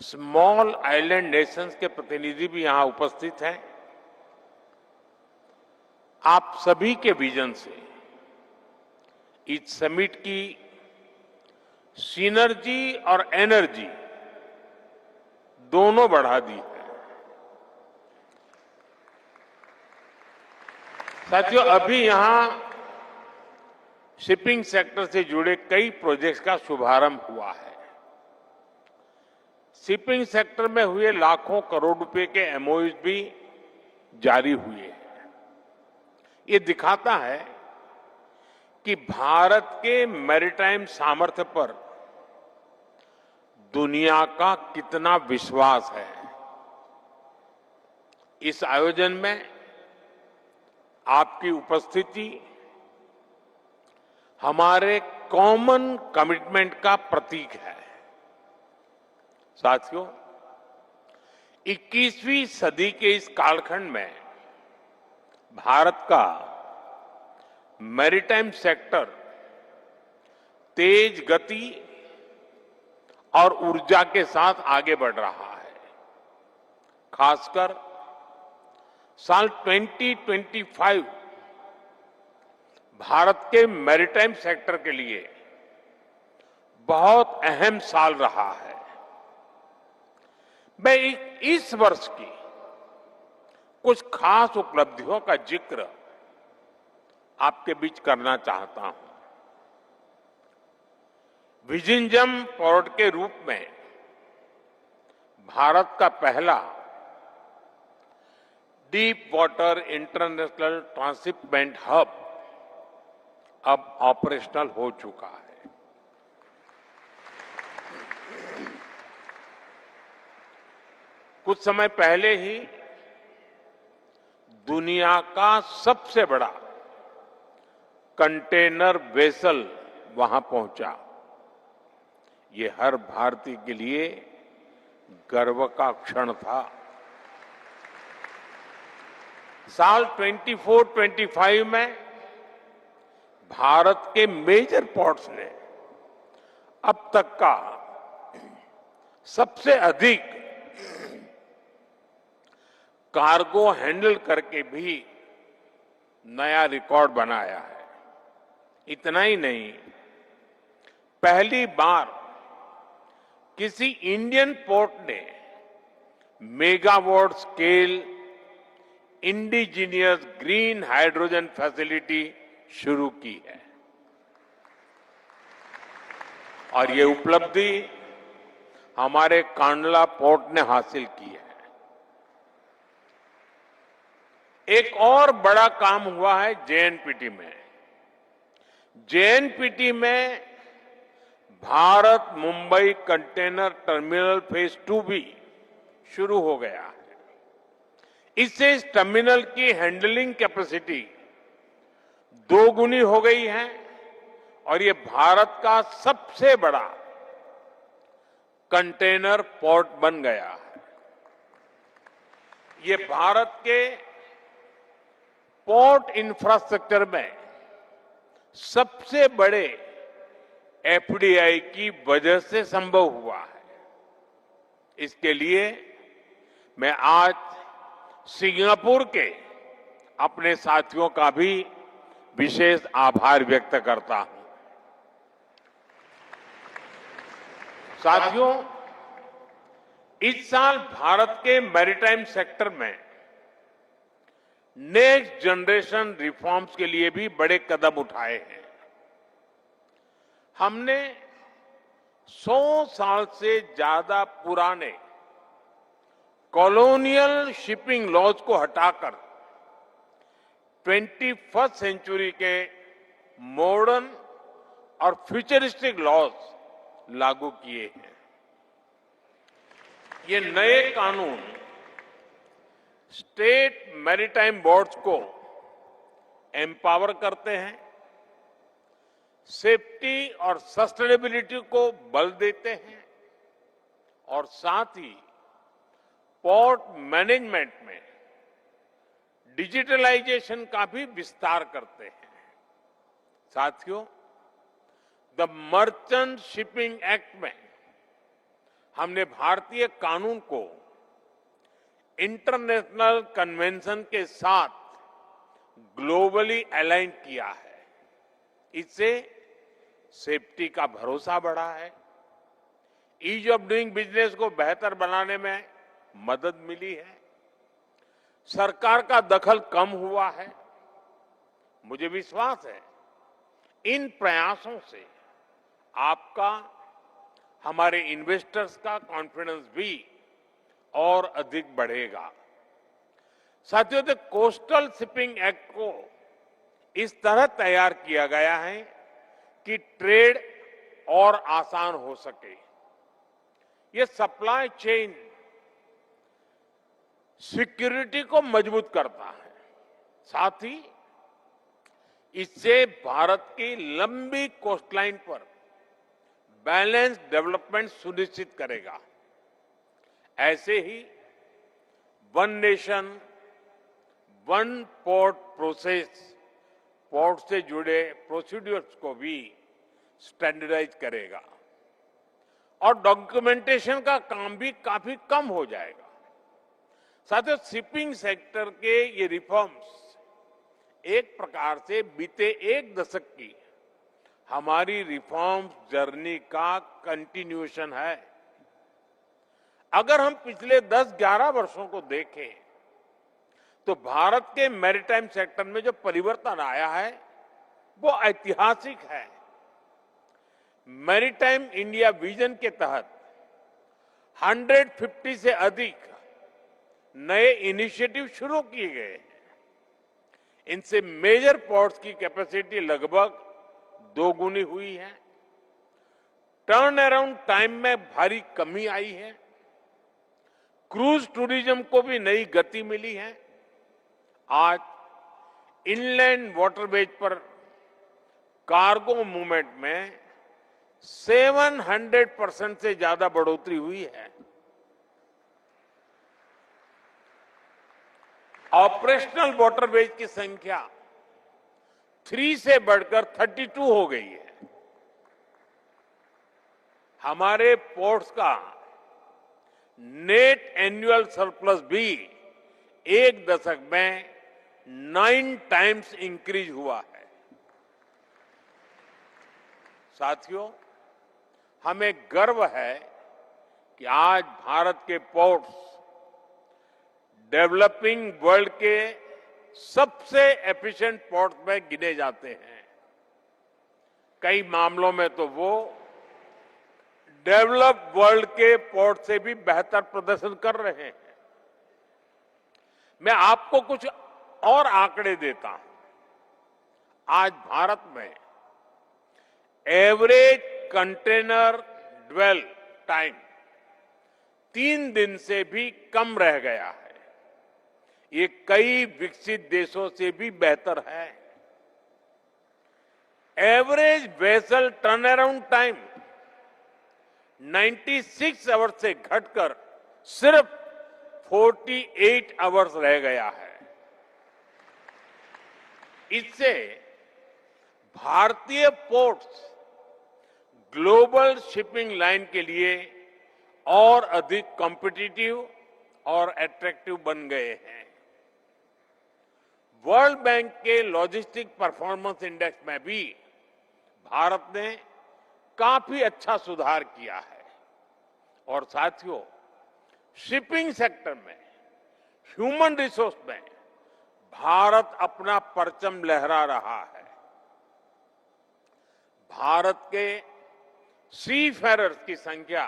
स्मॉल आइलैंड नेशंस के प्रतिनिधि भी यहां उपस्थित हैं। आप सभी के विजन से इस समिट की सिनर्जी और एनर्जी दोनों बढ़ा दी है। साथियों, अभी यहां शिपिंग सेक्टर से जुड़े कई प्रोजेक्ट्स का शुभारंभ हुआ है। शिपिंग सेक्टर में हुए लाखों करोड़ रुपए के एमओयूज भी जारी हुए हैं। ये दिखाता है कि भारत के मैरीटाइम सामर्थ्य पर दुनिया का कितना विश्वास है। इस आयोजन में आपकी उपस्थिति हमारे कॉमन कमिटमेंट का प्रतीक है। साथियों, 21वीं सदी के इस कालखंड में भारत का मैरीटाइम सेक्टर तेज गति और ऊर्जा के साथ आगे बढ़ रहा है। खासकर साल 2025 भारत के मैरीटाइम सेक्टर के लिए बहुत अहम साल रहा है। मैं इस वर्ष की कुछ खास उपलब्धियों का जिक्र आपके बीच करना चाहता हूं। विजिंजम पोर्ट के रूप में भारत का पहला deep water international transshipment hub अब ऑपरेशनल हो चुका है। कुछ समय पहले ही दुनिया का सबसे बड़ा कंटेनर वेसल वहां पहुंचा। ये हर भारतीय के लिए गर्व का क्षण था। साल 24-25 में भारत के मेजर पोर्ट्स ने अब तक का सबसे अधिक कार्गो हैंडल करके भी नया रिकॉर्ड बनाया है। इतना ही नहीं, पहली बार किसी इंडियन पोर्ट ने megawatt scale indigenous green hydrogen facility शुरू की है और ये उपलब्धि हमारे कांडला पोर्ट ने हासिल की है। एक और बड़ा काम हुआ है जेएनपीटी में। जेएनपीटी में Bharat Mumbai container terminal phase 2 भी शुरू हो गया है। इससे इस टर्मिनल की हैंडलिंग कैपेसिटी 2 गुनी हो गई है और ये भारत का सबसे बड़ा कंटेनर पोर्ट बन गया है। ये भारत के पोर्ट इंफ्रास्ट्रक्चर में सबसे बड़े एफडीआई की वजह से संभव हुआ है। इसके लिए मैं आज सिंगापुर के अपने साथियों का भी विशेष आभार व्यक्त करता हूं। साथियों, इस साल भारत के मैरीटाइम सेक्टर में नेक्स्ट जनरेशन रिफॉर्म्स के लिए भी बड़े कदम उठाए हैं। हमने 100 साल से ज्यादा पुराने कॉलोनियल शिपिंग लॉज को हटाकर 21st सेंचुरी के मॉडर्न और फ्यूचरिस्टिक लॉज लागू किए हैं। ये नए कानून स्टेट मैरीटाइम बोर्ड्स को एम्पावर करते हैं, सेफ्टी और सस्टेनेबिलिटी को बल देते हैं और साथ ही पोर्ट मैनेजमेंट में डिजिटलाइजेशन का भी विस्तार करते हैं। साथियों, द मर्चेंट शिपिंग एक्ट में हमने भारतीय कानून को इंटरनेशनल कन्वेंशन के साथ ग्लोबली अलाइन किया है। इससे सेफ्टी का भरोसा बढ़ा है, ईज ऑफ डूइंग बिजनेस को बेहतर बनाने में मदद मिली है, सरकार का दखल कम हुआ है। मुझे विश्वास है इन प्रयासों से आपका, हमारे इन्वेस्टर्स का कॉन्फिडेंस भी और अधिक बढ़ेगा। साथियों, द कोस्टल शिपिंग एक्ट को इस तरह तैयार किया गया है कि ट्रेड और आसान हो सके। ये सप्लाई चेन सिक्योरिटी को मजबूत करता है, साथ ही इससे भारत की लंबी कोस्टलाइन पर बैलेंस डेवलपमेंट सुनिश्चित करेगा। ऐसे ही one nation one port process, port से जुड़े प्रोसीड्यूर्स को भी स्टैंडर्डाइज करेगा और डॉक्यूमेंटेशन का काम भी काफी कम हो जाएगा। साथियों, शिपिंग सेक्टर के ये रिफॉर्म्स एक प्रकार से बीते 1 दशक की हमारी रिफॉर्म जर्नी का कंटिन्यूएशन है। अगर हम पिछले 10-11 वर्षों को देखें तो भारत के मैरीटाइम सेक्टर में जो परिवर्तन आया है वो ऐतिहासिक है। मैरीटाइम इंडिया विजन के तहत 150 से अधिक नए इनिशिएटिव शुरू किए गए हैं। इनसे मेजर पोर्ट्स की कैपेसिटी लगभग दोगुनी हुई है। टर्न अराउंड टाइम में भारी कमी आई है। क्रूज टूरिज्म को भी नई गति मिली है। आज इनलैंड वाटरवेज पर कार्गो मूवमेंट में 700% से ज्यादा बढ़ोतरी हुई है। ऑपरेशनल वाटरवेज की संख्या 3 से बढ़कर 32 हो गई है। हमारे पोर्ट्स का नेट एनुअल सरप्लस भी एक दशक में 9 टाइम्स इंक्रीज हुआ है। साथियों, हमें गर्व है कि आज भारत के पोर्ट्स डेवलपिंग वर्ल्ड के सबसे एफिशिएंट पोर्ट्स में गिने जाते हैं। कई मामलों में तो वो डेवलप वर्ल्ड के पोर्ट से भी बेहतर प्रदर्शन कर रहे हैं। मैं आपको कुछ और आंकड़े देता हूं। आज भारत में एवरेज कंटेनर ड्वेल टाइम 3 दिन से भी कम रह गया है। ये कई विकसित देशों से भी बेहतर है। Average vessel turn around time 96 hours से घटकर सिर्फ 48 आवर्स रह गया है। इससे भारतीय पोर्ट्स ग्लोबल शिपिंग लाइन के लिए और अधिक कॉम्पिटिटिव और अट्रैक्टिव बन गए हैं। वर्ल्ड बैंक के लॉजिस्टिक परफॉर्मेंस इंडेक्स में भी भारत ने काफी अच्छा सुधार किया है। और साथियों, शिपिंग सेक्टर में, ह्यूमन रिसोर्स में भारत अपना परचम लहरा रहा है। भारत के सीफेरर्स की संख्या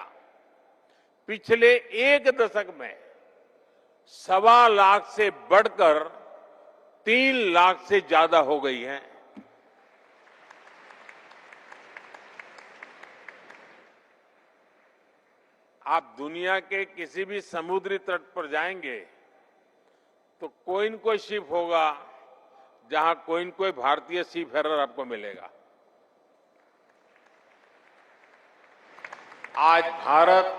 पिछले एक दशक में 1.25 लाख से बढ़कर 3 लाख से ज्यादा हो गई है। आप दुनिया के किसी भी समुद्री तट पर जाएंगे तो कोई न कोई शिप होगा जहां कोई न कोई भारतीय सीफेरर आपको मिलेगा। आज भारत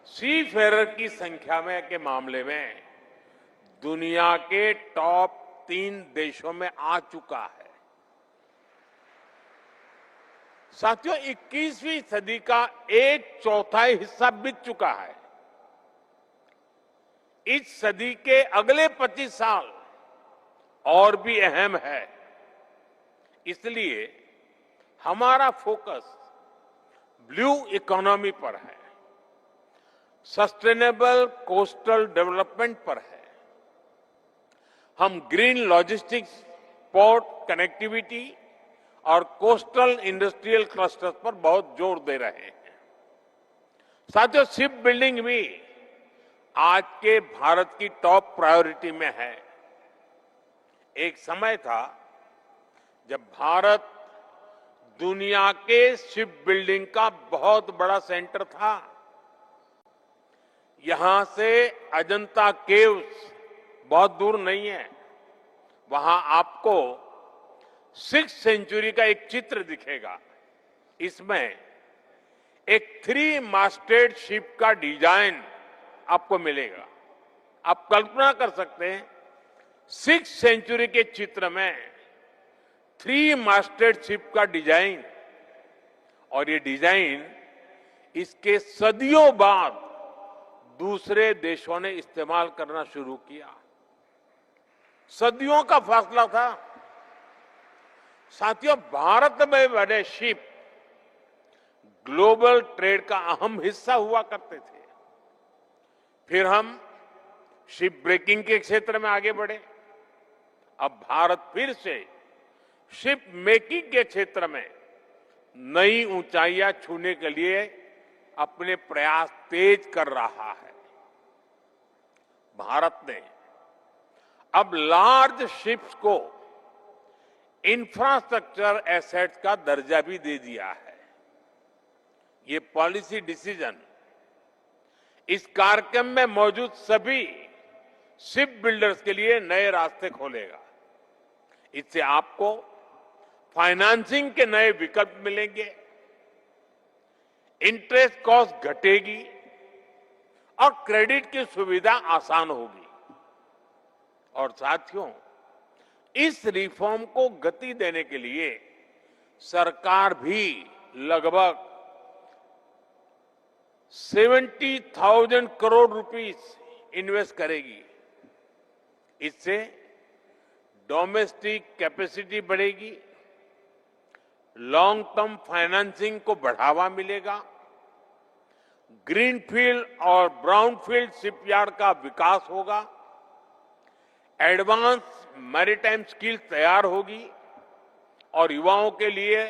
सीफेरर की संख्या में के मामले में दुनिया के टॉप 3 देशों में आ चुका है। साथियों, 21वीं सदी का 1/4 हिस्सा बीत चुका है। इस सदी के अगले 25 साल और भी अहम है। इसलिए हमारा फोकस ब्लू इकोनॉमी पर है, सस्टेनेबल कोस्टल डेवलपमेंट पर है। हम ग्रीन लॉजिस्टिक्स, पोर्ट कनेक्टिविटी और कोस्टल इंडस्ट्रियल क्लस्टर्स पर बहुत जोर दे रहे हैं। साथियों, शिप बिल्डिंग भी आज के भारत की टॉप प्रायोरिटी में है। एक समय था जब भारत दुनिया के शिप बिल्डिंग का बहुत बड़ा सेंटर था। यहां से अजंता केव्स बहुत दूर नहीं है। वहां आपको 6th सेंचुरी का एक चित्र दिखेगा। इसमें एक 3-masted शिप का डिजाइन आपको मिलेगा। आप कल्पना कर सकते हैं 6th सेंचुरी के चित्र में 3-masted शिप का डिजाइन, और ये डिजाइन इसके सदियों बाद दूसरे देशों ने इस्तेमाल करना शुरू किया। सदियों का फासला था। साथियों, भारत में बने शिप ग्लोबल ट्रेड का अहम हिस्सा हुआ करते थे। फिर हम शिप ब्रेकिंग के क्षेत्र में आगे बढ़े। अब भारत फिर से शिप मेकिंग के क्षेत्र में नई ऊंचाइयां छूने के लिए अपने प्रयास तेज कर रहा है। भारत ने अब लार्ज शिप्स को इंफ्रास्ट्रक्चर एसेट्स का दर्जा भी दे दिया है। ये पॉलिसी डिसीजन इस कार्यक्रम में मौजूद सभी शिप बिल्डर्स के लिए नए रास्ते खोलेगा। इससे आपको फाइनेंसिंग के नए विकल्प मिलेंगे, इंटरेस्ट कॉस्ट घटेगी और क्रेडिट की सुविधा आसान होगी। और साथियों, इस रिफॉर्म को गति देने के लिए सरकार भी लगभग 70,000 करोड़ रुपीस इन्वेस्ट करेगी। इससे डोमेस्टिक कैपेसिटी बढ़ेगी, लॉन्ग टर्म फाइनेंसिंग को बढ़ावा मिलेगा, ग्रीनफील्ड और ब्राउनफील्ड शिपयार्ड का विकास होगा, एडवांस मैरीटाइम स्किल्स तैयार होगी और युवाओं के लिए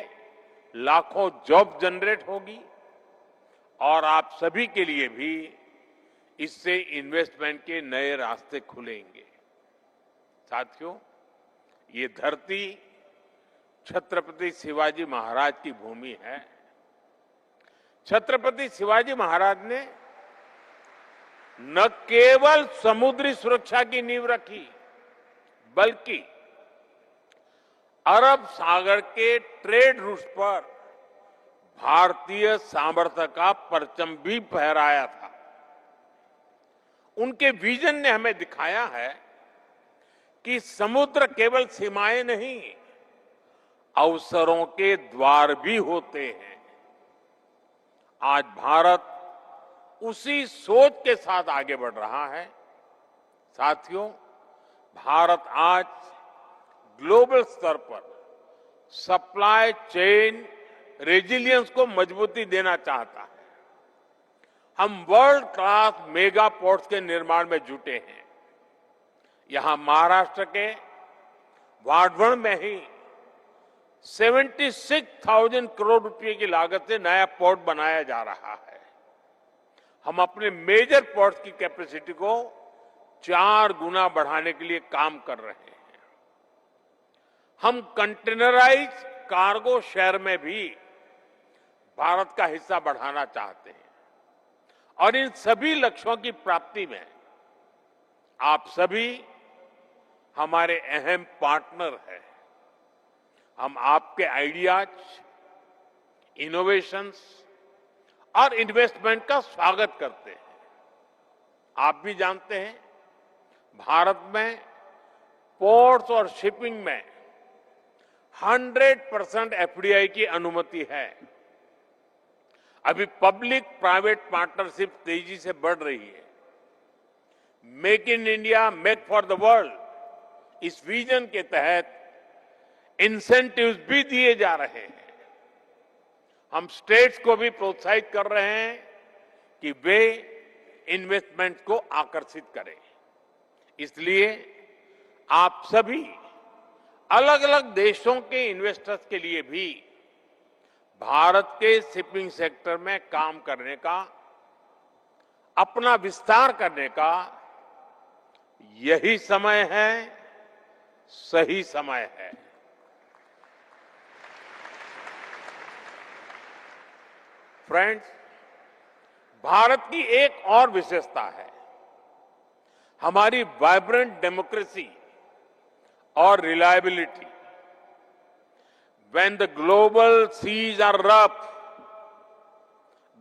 लाखों जॉब जनरेट होगी और आप सभी के लिए भी इससे इन्वेस्टमेंट के नए रास्ते खुलेंगे। साथियों, ये धरती छत्रपति शिवाजी महाराज की भूमि है। छत्रपति शिवाजी महाराज ने न केवल समुद्री सुरक्षा की नींव रखी, बल्कि अरब सागर के ट्रेड रूट्स पर भारतीय सामर्थ्य का परचम भी फहराया था। उनके विजन ने हमें दिखाया है कि समुद्र केवल सीमाएं नहीं, अवसरों के द्वार भी होते हैं। आज भारत उसी सोच के साथ आगे बढ़ रहा है। साथियों, भारत आज ग्लोबल स्तर पर सप्लाई चेन रेजिलियंस को मजबूती देना चाहता है। हम वर्ल्ड क्लास मेगा पोर्ट्स के निर्माण में जुटे हैं। यहां महाराष्ट्र के वाढवण में ही 76,000 करोड़ रुपए की लागत से नया पोर्ट बनाया जा रहा है। हम अपने मेजर पोर्ट्स की कैपेसिटी को 4 गुना बढ़ाने के लिए काम कर रहे हैं। हम कंटेनराइज कार्गो शेयर में भी भारत का हिस्सा बढ़ाना चाहते हैं और इन सभी लक्ष्यों की प्राप्ति में आप सभी हमारे अहम पार्टनर हैं। हम आपके आइडियाज, इनोवेशंस और इन्वेस्टमेंट का स्वागत करते हैं। आप भी जानते हैं, भारत में पोर्ट्स और शिपिंग में 100% एफडीआई की अनुमति है। अभी पब्लिक प्राइवेट पार्टनरशिप तेजी से बढ़ रही है। Make in India, make for the world, इस विजन के तहत इंसेंटिव्स भी दिए जा रहे हैं। हम स्टेट्स को भी प्रोत्साहित कर रहे हैं कि वे इन्वेस्टमेंट को आकर्षित करें। इसलिए आप सभी अलग अलग देशों के इन्वेस्टर्स के लिए भी भारत के शिपिंग सेक्टर में काम करने का, अपना विस्तार करने का यही समय है, सही समय है। फ्रेंड्स, भारत की एक और विशेषता है हमारी वाइब्रेंट डेमोक्रेसी और reliability. When the global seas are rough,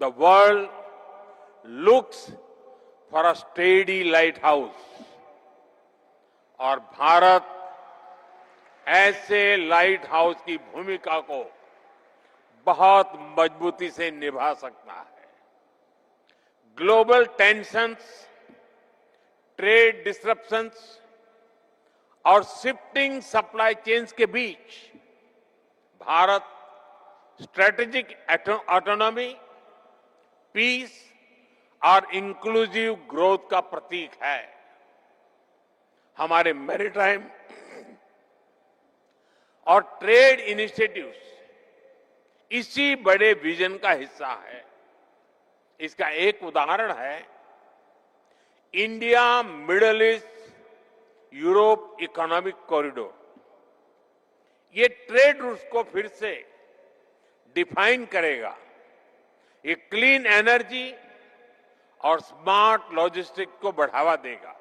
the world looks for a steady lighthouse. और भारत ऐसे लाइट हाउस की भूमिका को बहुत मजबूती से निभा सकता है। ग्लोबल टेंशंस, ट्रेड डिसरप्शंस और शिफ्टिंग सप्लाई चेन्स के बीच भारत स्ट्रेटेजिक ऑटोनॉमी, पीस और इंक्लूसिव ग्रोथ का प्रतीक है। हमारे मैरीटाइम और ट्रेड इनिशिएटिव्स इसी बड़े विजन का हिस्सा है। इसका एक उदाहरण है India middle east Europe economic corridor. ये ट्रेड रूट्स को फिर से डिफाइन करेगा। ये क्लीन एनर्जी और स्मार्ट लॉजिस्टिक्स को बढ़ावा देगा।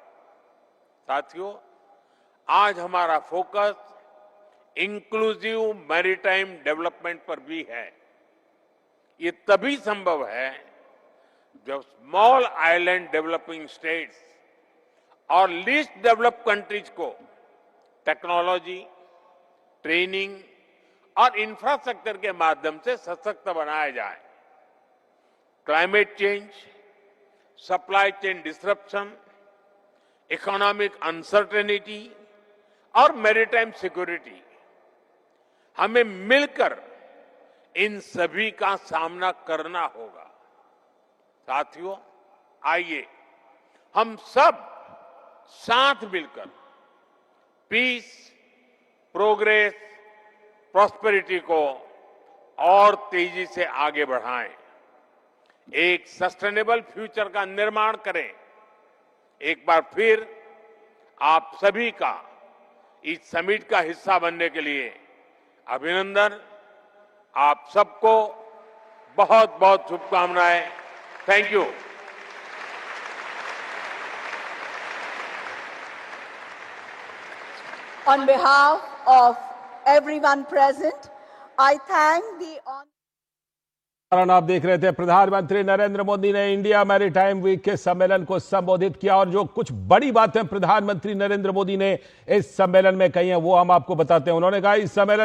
साथियों, आज हमारा फोकस इंक्लूसिव मैरीटाइम डेवलपमेंट पर भी है। ये तभी संभव है जब स्मॉल आइलैंड डेवलपिंग स्टेट्स और लीस्ट डेवलप्ड कंट्रीज को टेक्नोलॉजी, ट्रेनिंग और इंफ्रास्ट्रक्चर के माध्यम से सशक्त बनाया जाए। Climate change, supply chain disruption, economic uncertainty और मैरीटाइम सिक्योरिटी, हमें मिलकर इन सभी का सामना करना होगा। साथियों, आइए हम सब साथ मिलकर पीस, प्रोग्रेस, प्रॉस्पेरिटी को और तेजी से आगे बढ़ाएं। एक सस्टेनेबल फ्यूचर का निर्माण करें। एक बार फिर आप सभी का इस समिट का हिस्सा बनने के लिए अभिनंदन। आप सबको बहुत बहुत शुभकामनाएं। Thank you. On behalf of everyone present, I thank the आप देख रहे थे प्रधानमंत्री नरेंद्र मोदी ने इंडिया मैरीटाइम वीक के सम्मेलन को संबोधित किया और जो कुछ बड़ी बातें प्रधानमंत्री नरेंद्र मोदी ने इस सम्मेलन में कही हैं वो हम आपको बताते हैं। उन्होंने कहा इस सम्मेलन